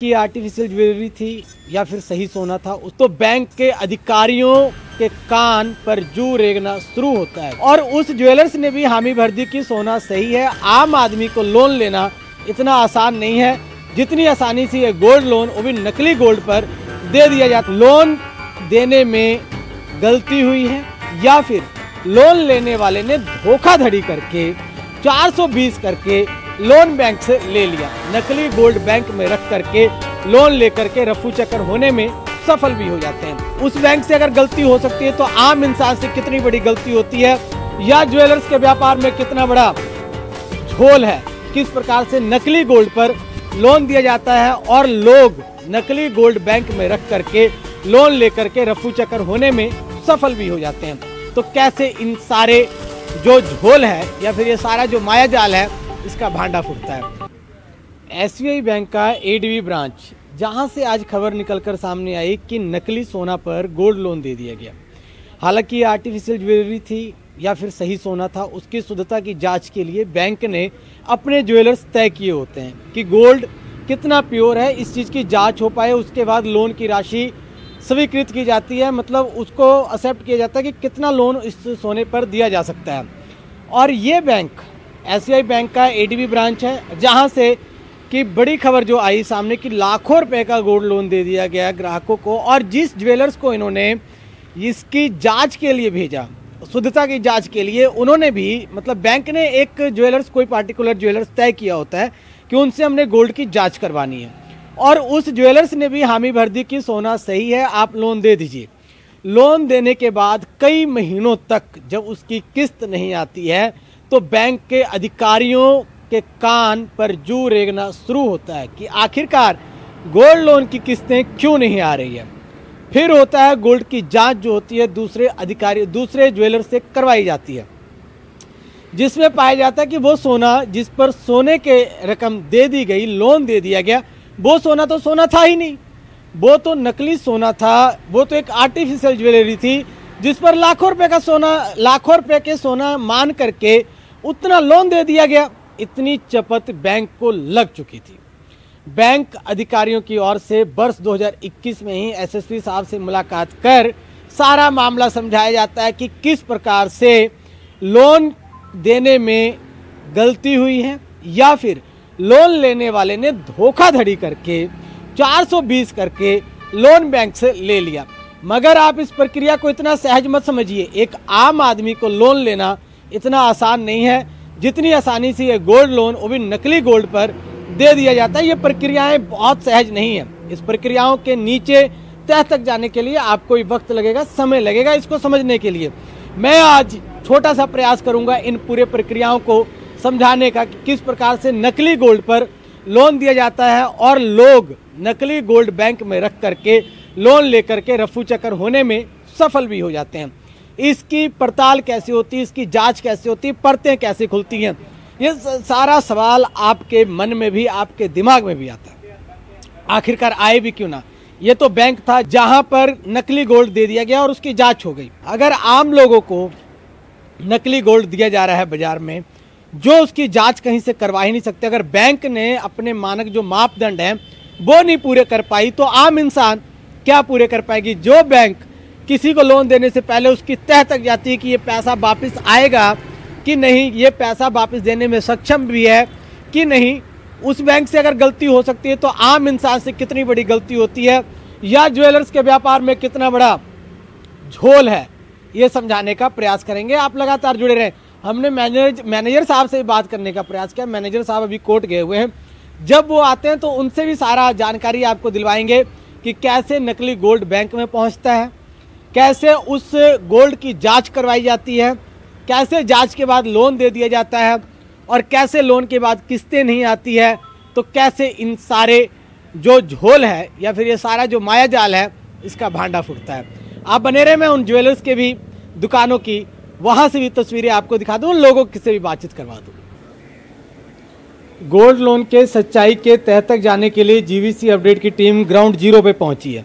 की artificial jewellery थी या फिर सही सोना था, उस तो बैंक के अधिकारियों के कान पर जू रेंगना शुरू होता है और उस ज्वेलर्स ने भी हामी भर दी कि सोना सही है। आम आदमी को लोन लेना इतना आसान नहीं है जितनी आसानी से ये गोल्ड लोन, वो भी नकली गोल्ड पर दे दिया जाता। लोन देने में गलती हुई है या फिर लोन लेने वाले ने धोखाधड़ी करके 420 करके लोन बैंक से ले लिया, नकली गोल्ड बैंक में रख करके लोन लेकर के रफू चक्कर होने में सफल भी हो जाते हैं। उस बैंक से अगर गलती हो सकती है तो आम इंसान से कितनी बड़ी गलती होती है, या ज्वेलर्स के व्यापार में कितना बड़ा झोल है, किस प्रकार से नकली गोल्ड पर लोन दिया जाता है और लोग नकली गोल्ड बैंक में रख करके लोन लेकर के रफू चक्कर होने में सफल भी हो जाते हैं। तो कैसे इन सारे जो झोल है या फिर ये सारा जो माया जाल है, इसका भांडा फूटता है। एसबीआई बैंक का एडीबी ब्रांच, जहां से आज खबर निकलकर सामने आई कि नकली सोना पर गोल्ड लोन दे दिया गया। हालांकि आर्टिफिशियल ज्वेलरी थी या फिर सही सोना था, उसकी शुद्धता की जांच के लिए बैंक ने अपने ज्वेलर्स तय किए होते हैं कि गोल्ड कितना प्योर है, इस चीज़ की जांच हो पाए, उसके बाद लोन की राशि स्वीकृत की जाती है, मतलब उसको एक्सेप्ट किया जाता है कि कितना लोन इस सोने पर दिया जा सकता है। और ये बैंक एसबीआई बैंक का एडीबी ब्रांच है, जहां से कि बड़ी खबर जो आई सामने कि लाखों रुपए का गोल्ड लोन दे दिया गया ग्राहकों को। और जिस ज्वेलर्स को इन्होंने इसकी जांच के लिए भेजा, शुद्धता की जांच के लिए, उन्होंने भी मतलब बैंक ने एक ज्वेलर्स, कोई पार्टिकुलर ज्वेलर्स तय किया होता है कि उनसे हमने गोल्ड की जाँच करवानी है, और उस ज्वेलर्स ने भी हामी भर दी कि सोना सही है, आप लोन दे दीजिए। लोन देने के बाद कई महीनों तक जब उसकी किस्त नहीं आती है तो बैंक के अधिकारियों के कान पर जू रेंगना शुरू होता है कि आखिरकार गोल्ड लोन की किस्तें क्यों नहीं आ रही है। फिर होता है गोल्ड की जांच जो होती है दूसरे ज्वेलर से करवाई जाती है, जिसमें पाया जाता है कि वो सोना जिस पर सोने के रकम दे दी गई, लोन दे दिया गया, वो सोना तो सोना था ही नहीं, वो तो नकली सोना था, वो तो एक आर्टिफिशियल ज्वेलरी थी जिस पर लाखों रुपए के सोना मान करके उतना लोन दे दिया गया। इतनी चपत बैंक को लग चुकी थी। बैंक अधिकारियों की ओर से वर्ष 2021 में ही एसएसपी साहब से मुलाकात कर सारा मामला समझाया जाता है कि किस प्रकार से लोन देने में गलती हुई है या फिर लोन लेने वाले ने धोखाधड़ी करके 420 करके लोन बैंक से ले लिया। मगर आप इस प्रक्रिया को इतना सहज मत समझिए। एक आम आदमी को लोन लेना इतना आसान नहीं है जितनी आसानी से ये गोल्ड लोन, वो भी नकली गोल्ड पर दे दिया जाता है। ये प्रक्रियाएं बहुत सहज नहीं है। इस प्रक्रियाओं के नीचे तह तक जाने के लिए आपको वक्त लगेगा, समय लगेगा इसको समझने के लिए। मैं आज छोटा सा प्रयास करूंगा इन पूरे प्रक्रियाओं को समझाने का कि किस प्रकार से नकली गोल्ड पर लोन दिया जाता है और लोग नकली गोल्ड बैंक में रख करके लोन लेकर के रफू चक्कर होने में सफल भी हो जाते हैं। इसकी पड़ताल कैसे होती है, इसकी जांच कैसे होती है, परतें कैसे खुलती हैं, ये सारा सवाल आपके मन में भी, आपके दिमाग में भी आता है। आखिरकार आए भी क्यों ना। ये तो बैंक था जहां पर नकली गोल्ड दे दिया गया और उसकी जांच हो गई। अगर आम लोगों को नकली गोल्ड दिया जा रहा है बाजार में, जो उसकी जांच कहीं से करवा ही नहीं सकते, अगर बैंक ने अपने मानक जो मापदंड हैं वो नहीं पूरे कर पाई तो आम इंसान क्या पूरे कर पाएगी। जो बैंक किसी को लोन देने से पहले उसकी तह तक जाती है कि ये पैसा वापस आएगा कि नहीं, ये पैसा वापस देने में सक्षम भी है कि नहीं, उस बैंक से अगर गलती हो सकती है तो आम इंसान से कितनी बड़ी गलती होती है, या ज्वेलर्स के व्यापार में कितना बड़ा झोल है, ये समझाने का प्रयास करेंगे। आप लगातार जुड़े रहें। हमने मैनेजर साहब से बात करने का प्रयास किया। मैनेजर साहब अभी कोर्ट गए हुए हैं, जब वो आते हैं तो उनसे भी सारा जानकारी आपको दिलवाएंगे कि कैसे नकली गोल्ड बैंक में पहुंचता है, कैसे उस गोल्ड की जांच करवाई जाती है, कैसे जांच के बाद लोन दे दिया जाता है, और कैसे लोन के बाद किस्तें नहीं आती है। तो कैसे इन सारे जो झोल है या फिर ये सारा जो माया जाल है, इसका भांडा फूटता है। आप बने रहे, मैं उन ज्वेलर्स के भी दुकानों की वहां से भी तस्वीरें आपको दिखा दूं, उन लोगों से भी बातचीत करवा दूं। गोल्ड लोन के सच्चाई के तह तक जाने के लिए जीवीसी अपडेट की टीम ग्राउंड जीरो पे पहुंची है।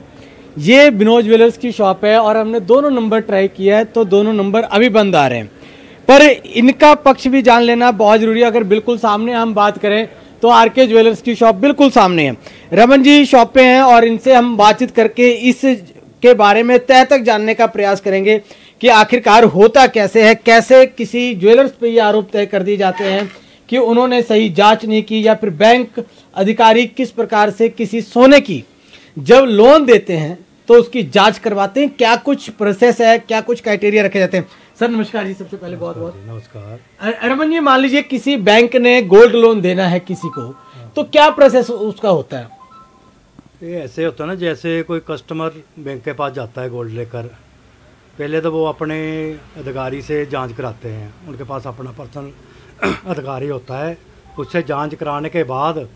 ये विनोद ज्वेलर्स की शॉप है और हमने दोनों नंबर ट्राई किया है तो दोनों नंबर अभी बंद आ रहे हैं, पर इनका पक्ष भी जान लेना बहुत जरूरी है। अगर बिल्कुल सामने हम बात करें तो आरके ज्वेलर्स की शॉप बिल्कुल सामने है। रमन जी शॉप पे हैं और इनसे हम बातचीत करके इस के बारे में तह तक जानने का प्रयास करेंगे कि आखिरकार होता कैसे है, कैसे किसी ज्वेलर्स पे ये आरोप तय कर दिए जाते हैं कि उन्होंने सही जांच नहीं की, या फिर बैंक अधिकारी किस प्रकार से किसी सोने की जब लोन देते हैं तो उसकी जांच करवाते हैं, क्या कुछ प्रोसेस है, क्या कुछ क्राइटेरिया रखे जाते हैं। सर नमस्कार जी, सबसे पहले बहुत बहुत नमस्कार। रमन जी, मान लीजिए किसी बैंक ने गोल्ड लोन देना है किसी को, तो क्या प्रोसेस उसका होता है? ये ऐसे होता है ना, जैसे कोई कस्टमर बैंक के पास जाता है गोल्ड लेकर, पहले तो वो अपने अधिकारी से जांच कराते हैं, उनके पास अपना पर्सनल अधिकारी होता है, उससे जांच कराने के बाद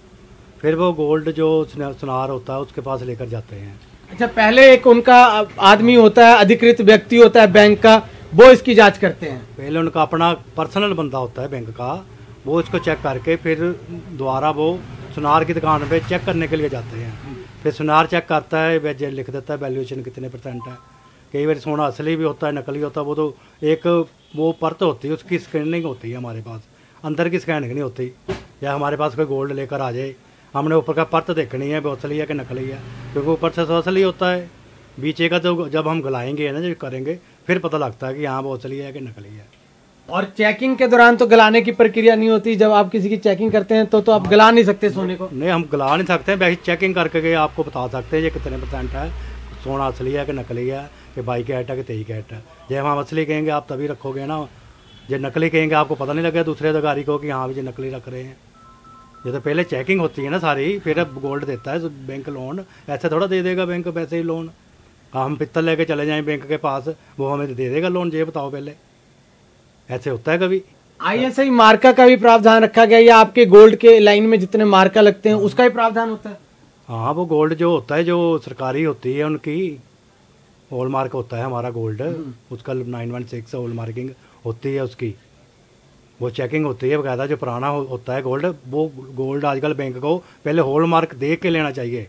फिर वो गोल्ड जो सुनार होता है उसके पास लेकर जाते हैं। अच्छा, पहले एक उनका आदमी होता है, अधिकृत व्यक्ति होता है बैंक का, वो इसकी जांच करते हैं। पहले उनका अपना पर्सनल बंदा होता है बैंक का, वो इसको चेक करके फिर दोबारा वो सुनार की दुकान पे चेक करने के लिए जाते हैं। फिर सुनार चेक करता है, वह लिख देता है वैल्यूएशन कितने % है। कई बार सोना असली भी होता है, नकली होता है, वो तो एक वो परत होती है, उसकी स्कैनिंग होती है हमारे पास, अंदर की स्कैनिंग नहीं होती। या हमारे पास कोई गोल्ड लेकर आ जाए, हमने ऊपर का परत देखनी है वो असली है कि नकली है, क्योंकि ऊपर से तो असली होता है, बीचे का तो जब हम गलाएंगे ना, जब करेंगे फिर पता लगता है कि हाँ वो असली है कि नकली है। और चेकिंग के दौरान तो गलाने की प्रक्रिया नहीं होती, जब आप किसी की चेकिंग करते हैं तो आप गला नहीं सकते सोने को? नहीं, हम गला नहीं सकते हैं, वैसे चेकिंग करके आपको बता सकते हैं ये कितने % है, सोना असली है कि नकली है, कि 22 कैरेट है कि 23 कैरेट है। जब हम असली कहेंगे आप तभी रखोगे ना, जब नकली कहेंगे आपको पता नहीं लगेगा दूसरे अधिकारी को कि हाँ भी ये नकली रख रहे हैं। ये तो पहले चेकिंग होती है ना सारी, फिर अब गोल्ड देता है बैंक लोन, ऐसे थोड़ा दे देगा बैंक वैसे ही लोन। हम पित्तल लेके चले जाएं बैंक के पास, वो हमें दे देगा लोन, ये बताओ पहले, ऐसे होता है कभी? ISI मार्का का भी प्रावधान रखा गया, या आपके गोल्ड के लाइन में जितने मार्का लगते हैं उसका भी प्रावधान होता है? हाँ, वो गोल्ड जो होता है जो सरकारी होती है उनकी हॉल मार्क होता है हमारा गोल्ड, उसका 916 हॉल मार्किंग होती है, उसकी वो चेकिंग होती है बकायदा। जो पुराना होता है गोल्ड, वो गोल्ड आजकल बैंक को पहले हॉल मार्क देख के लेना चाहिए।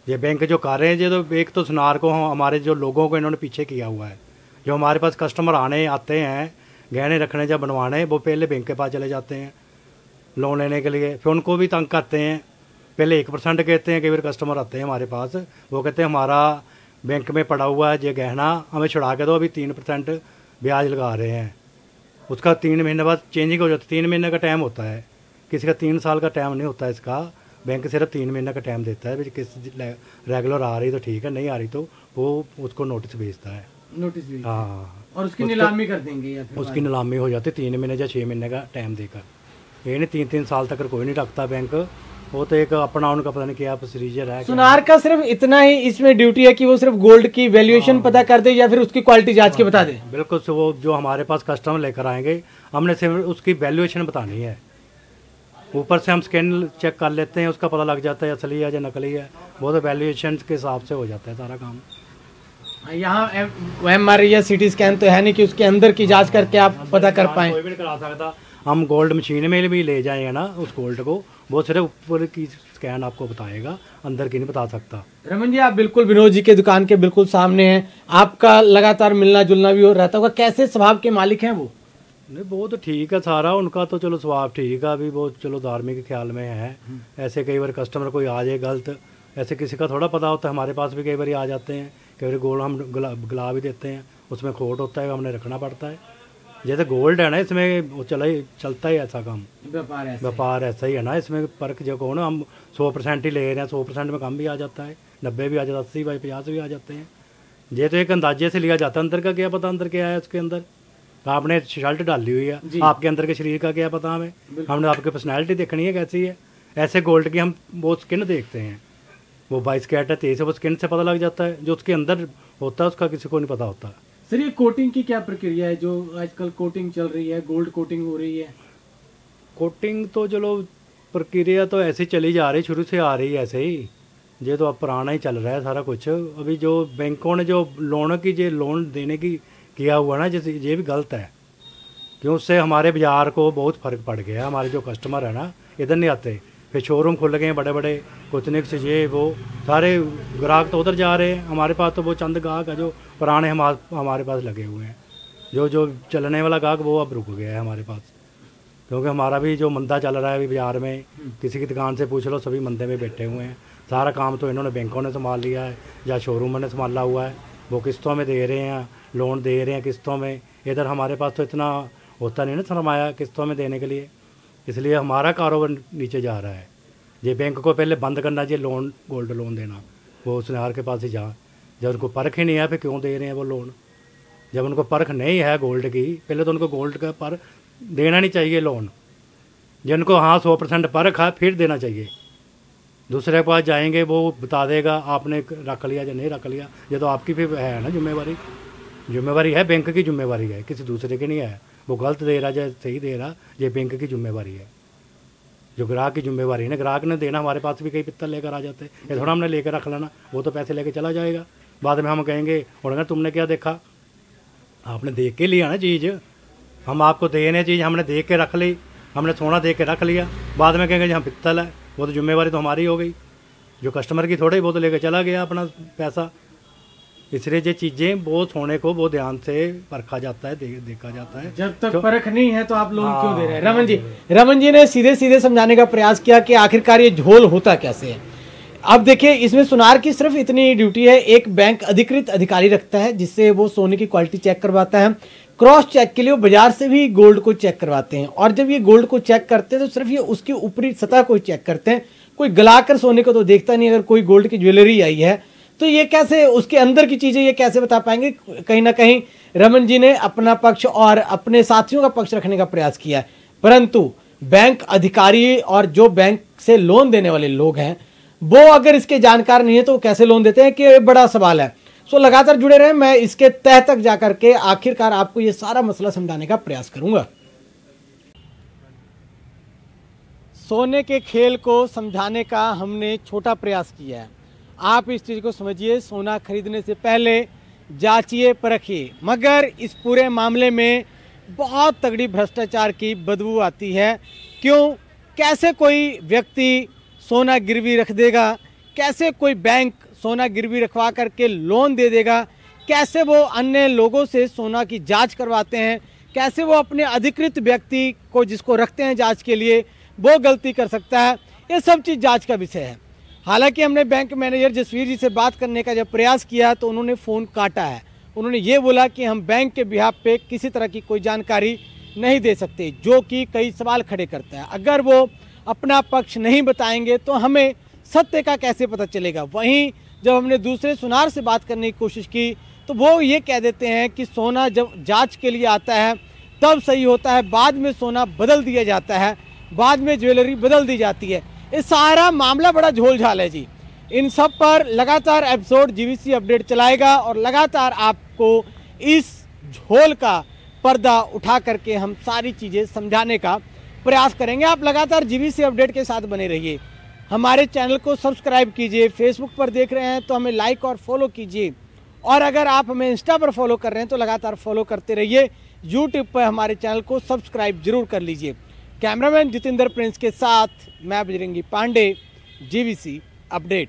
ये बैंक जो कर रहे हैं, ये तो एक तो सुनार को हमारे जो लोगों को इन्होंने पीछे किया हुआ है। जो हमारे पास कस्टमर आते हैं गहने रखने जब बनवाने, वो पहले बैंक के पास चले जाते हैं लोन लेने के लिए, फिर उनको भी तंग करते हैं। पहले 1% कहते हैं, कई बार कस्टमर आते हैं हमारे पास, वो कहते हैं हमारा बैंक में पड़ा हुआ है ये गहना, हमें छुड़ा के दो, अभी 3% ब्याज लगा रहे हैं। उसका 3 महीने बाद चेंजिंग हो जाती है, 3 महीने का टाइम होता है, किसी का 3 साल का टाइम नहीं होता इसका, बैंक सिर्फ 3 महीने का टाइम देता है। किस रेगुलर आ रही तो ठीक है, नहीं आ रही तो वो उसको नोटिस भेजता है। नोटिस भी? हाँ, और उसकी नीलामी कर देंगे या फिर उसकी नीलामी हो जाती है 3 महीने या 6 महीने का टाइम देकर। ये नहीं 3-3 साल तक कोई नहीं रखता बैंक, वो तो एक अपना उनका पता नहीं क्या प्रोसीजर है। सुनार का सिर्फ इतना ही इसमें ड्यूटी है कि वो सिर्फ गोल्ड की वैल्यूएशन पता कर दे या फिर उसकी क्वालिटी जांच के बता दे? बिल्कुल, वो जो हमारे पास कस्टमर लेकर आएंगे, हमने सिर्फ उसकी वैल्यूएशन बतानी है। ऊपर से हम स्कैन चेक कर लेते हैं, उसका पता लग जाता है असली है या नकली है, वो तो वैल्यूएशन के हिसाब से हो जाता है सारा काम। यहाँ MRI या CT स्कैन तो है नहीं कि उसके अंदर की जांच करके आप पता कर पाए? कोई भी नहीं करा सकता। हम गोल्ड मशीन में भी ले जाएंगे ना उस गोल्ड को, वो सिर्फ ऊपर की स्कैन आपको बताएगा, अंदर की नहीं बता सकता। रमन जी, आप बिल्कुल विनोद जी के दुकान के बिल्कुल सामने हैं, आपका लगातार मिलना जुलना भी हो रहता होगा, कैसे स्वभाव के मालिक हैं वो? नहीं, वो तो ठीक है सारा, उनका तो चलो स्वभाव ठीक है, अभी वो चलो धार्मिक के ख्याल में है। ऐसे कई बार कस्टमर कोई आ जाए गलत, ऐसे किसी का थोड़ा पता होता है, हमारे पास भी कई बार आ जाते हैं, कई बार गोल्ड हम गला भी देते हैं, उसमें खोट होता है, हमने रखना पड़ता है। जैसे गोल्ड है ना, इसमें वो चलता ही ऐसा काम, व्यापार ऐसा ही है ना, इसमें परख जो कहो ना, हम 100% ही ले रहे हैं, 100% में कम भी आ जाता है, 90 भी आ जाता है, 80 बाई 50 भी आ जाते हैं। ये तो एक अंदाजे से लिया जाता है, अंदर का क्या पता अंदर क्या है उसके अंदर। आपने शर्ट डाली हुई है, आपके अंदर के शरीर का क्या पता हमें, हमने आपकी पर्सनैलिटी देखनी है कैसी है। ऐसे गोल्ड की हम वो स्किन देखते हैं, वो 22 कैरेट है 23 है, वो स्किन से पता लग जाता है, जो उसके अंदर होता है उसका किसी को नहीं पता होता। सर, ये कोटिंग की क्या प्रक्रिया है? जो आजकल कोटिंग चल रही है, गोल्ड कोटिंग हो रही है। कोटिंग तो चलो प्रक्रिया तो ऐसे चली जा रही, शुरू से आ रही है ऐसे ही, ये तो अब पुराना ही चल रहा है सारा कुछ। अभी जो बैंकों ने जो लोन देने की किया हुआ ना, जैसे ये भी गलत है, क्यों उससे हमारे बाजार को बहुत फ़र्क पड़ गया। हमारे जो कस्टमर है ना, इधर नहीं आते, फिर शोरूम खुल गए हैं बड़े बड़े, कुतनिक से ये वो सारे ग्राहक तो उधर जा रहे हैं, हमारे पास तो वो चंद ग्राहक है जो पुराने हमारे पास लगे हुए हैं। जो चलने वाला ग्राहक वो अब रुक गया है हमारे पास, क्योंकि हमारा भी जो मंदा चल रहा है अभी बाजार में, किसी की दुकान से पूछ लो सभी मंदे में बैठे हुए हैं, सारा काम तो इन्होंने बैंकों ने संभाल लिया है या शोरूमों ने संभाला हुआ है। वो किस्तों में दे रहे हैं, लोन दे रहे हैं किस्तों में। इधर हमारे पास तो इतना होता नहीं ना सरमाया किस्तों में देने के लिए, इसलिए हमारा कारोबार नीचे जा रहा है। ये बैंक को पहले बंद करना चाहिए लोन, गोल्ड लोन देना। वो सुनार के पास ही जा, जब उनको परख ही नहीं है फिर क्यों दे रहे हैं वो लोन। जब उनको परख नहीं है गोल्ड की, पहले तो उनको गोल्ड का पर देना नहीं चाहिए लोन। जिनको हाँ 100% परख है फिर देना चाहिए। दूसरे के पास जाएंगे वो बता देगा आपने रख लिया या नहीं रख लिया, ये तो आपकी फिर है ना जिम्मेवारी है, बैंक की जिम्मेवारी है, किसी दूसरे की नहीं है। वो गलत दे रहा या सही दे रहा, ये बैंक की जिम्मेवारी है, जो ग्राहक की जिम्मेवारी है ना। ग्राहक ने देना, हमारे पास भी कई पित्तल लेकर आ जाते हैं, ये थोड़ा हमने लेकर रख लेना, वो तो पैसे लेके चला जाएगा। बाद में हम कहेंगे उन्होंने तुमने क्या देखा, आपने देख के लिया ना चीज़। हम आपको दे रहे चीज़, हमने देख के रख ली, हमने सोना देख के रख लिया, बाद में कहेंगे जी हम पित्तल है, वो तो जिम्मेवारी तो हमारी हो गई। जो कस्टमर की थोड़ी, वो तो लेकर चला गया अपना पैसा। इसलिए ये चीज़ें वो सोने को वो ध्यान से परखा जाता है, देखा जाता है। जब तक परख नहीं है तो आप लोन क्यों दे रहे हैं। रमन जी ने सीधे सीधे समझाने का प्रयास किया कि आखिरकार ये झोल होता कैसे है। अब देखिए, इसमें सुनार की सिर्फ इतनी ड्यूटी है, एक बैंक अधिकृत अधिकारी रखता है जिससे वो सोने की क्वालिटी चेक करवाता है। क्रॉस चेक के लिए वो बाजार से भी गोल्ड को चेक करवाते हैं, और जब ये गोल्ड को चेक करते हैं तो सिर्फ ये उसकी ऊपरी सतह को चेक करते हैं, कोई गलाकर सोने को तो देखता नहीं। अगर कोई गोल्ड की ज्वेलरी आई है तो ये कैसे, उसके अंदर की चीजें ये कैसे बता पाएंगे। कहीं ना कहीं रमन जी ने अपना पक्ष और अपने साथियों का पक्ष रखने का प्रयास किया है, परंतु बैंक अधिकारी और जो बैंक से लोन देने वाले लोग हैं वो अगर इसके जानकार नहीं है तो वो कैसे लोन देते हैं, कि बड़ा सवाल है। सो लगातार जुड़े रहे, मैं इसके तह तक जाकर के आखिरकार आपको ये सारा मसला समझाने का प्रयास करूंगा। सोने के खेल को समझाने का हमने छोटा प्रयास किया है। आप इस चीज को समझिए, सोना खरीदने से पहले जांचिए परखिए, मगर इस पूरे मामले में बहुत तगड़ी भ्रष्टाचार की बदबू आती है। क्यों, कैसे कोई व्यक्ति सोना गिरवी रख देगा, कैसे कोई बैंक सोना गिरवी रखवा करके लोन दे देगा, कैसे वो अन्य लोगों से सोना की जांच करवाते हैं, कैसे वो अपने अधिकृत व्यक्ति को जिसको रखते हैं जांच के लिए वो गलती कर सकता है, ये सब चीज़ जांच का विषय है। हालांकि हमने बैंक मैनेजर जसवीर जी से बात करने का जब प्रयास किया तो उन्होंने फ़ोन काटा है। उन्होंने ये बोला कि हम बैंक के बिहाफ पे किसी तरह की कोई जानकारी नहीं दे सकते, जो कि कई सवाल खड़े करता है। अगर वो अपना पक्ष नहीं बताएंगे तो हमें सत्य का कैसे पता चलेगा। वहीं जब हमने दूसरे सुनार से बात करने की कोशिश की तो वो ये कह देते हैं कि सोना जब जांच के लिए आता है तब सही होता है, बाद में सोना बदल दिया जाता है, बाद में ज्वेलरी बदल दी जाती है। ये सारा मामला बड़ा झोल-झाल है जी। इन सब पर लगातार एपिसोड जीवीसी अपडेट चलाएगा और लगातार आपको इस झोल का पर्दा उठा करके हम सारी चीज़ें समझाने का प्रयास करेंगे। आप लगातार जीवीसी अपडेट के साथ बने रहिए। हमारे चैनल को सब्सक्राइब कीजिए, फेसबुक पर देख रहे हैं तो हमें लाइक और फॉलो कीजिए, और अगर आप हमें इंस्टा पर फॉलो कर रहे हैं तो लगातार फॉलो करते रहिए। यूट्यूब पर हमारे चैनल को सब्सक्राइब जरूर कर लीजिए। कैमरामैन जितेंद्र प्रिंस के साथ मैं बजरंगी पांडे, जीवीसी अपडेट।